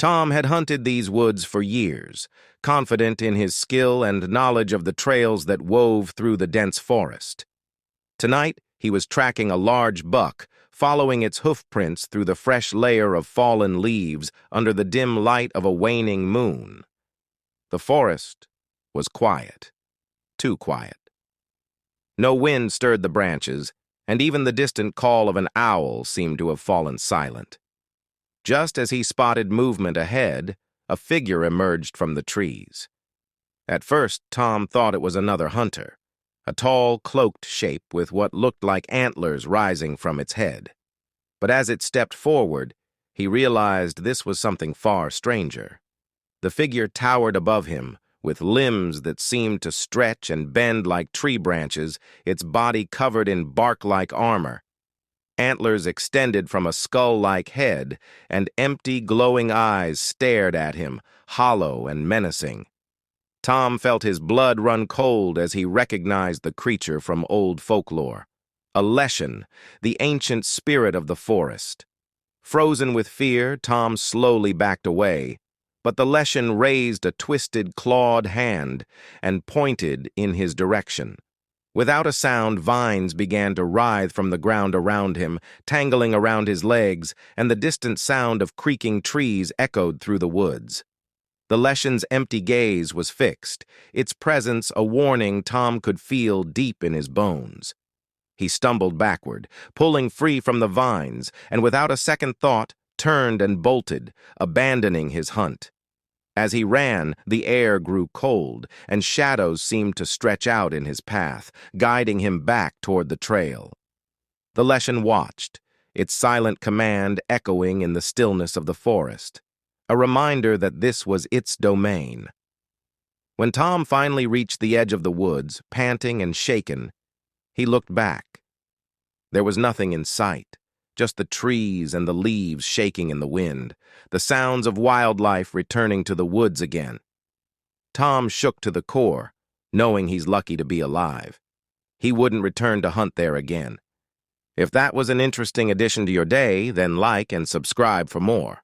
Tom had hunted these woods for years, confident in his skill and knowledge of the trails that wove through the dense forest. Tonight, he was tracking a large buck, following its hoofprints through the fresh layer of fallen leaves under the dim light of a waning moon. The forest was quiet, too quiet. No wind stirred the branches, and even the distant call of an owl seemed to have fallen silent. Just as he spotted movement ahead, a figure emerged from the trees. At first, Tom thought it was another hunter, a tall, cloaked shape with what looked like antlers rising from its head. But as it stepped forward, he realized this was something far stranger. The figure towered above him, with limbs that seemed to stretch and bend like tree branches, its body covered in bark-like armor. Antlers extended from a skull-like head, and empty, glowing eyes stared at him, hollow and menacing. Tom felt his blood run cold as he recognized the creature from old folklore. A Leshy, the ancient spirit of the forest. Frozen with fear, Tom slowly backed away, but the Leshy raised a twisted, clawed hand and pointed in his direction. Without a sound, vines began to writhe from the ground around him, tangling around his legs, and the distant sound of creaking trees echoed through the woods. The Leshy's empty gaze was fixed, its presence a warning Tom could feel deep in his bones. He stumbled backward, pulling free from the vines, and without a second thought, turned and bolted, abandoning his hunt. As he ran, the air grew cold, and shadows seemed to stretch out in his path, guiding him back toward the trail. The Leshy watched, its silent command echoing in the stillness of the forest, a reminder that this was its domain. When Tom finally reached the edge of the woods, panting and shaken, he looked back. There was nothing in sight. Just the trees and the leaves shaking in the wind, the sounds of wildlife returning to the woods again. Tom shook to the core, knowing he's lucky to be alive. He wouldn't return to hunt there again. If that was an interesting addition to your day, then like and subscribe for more.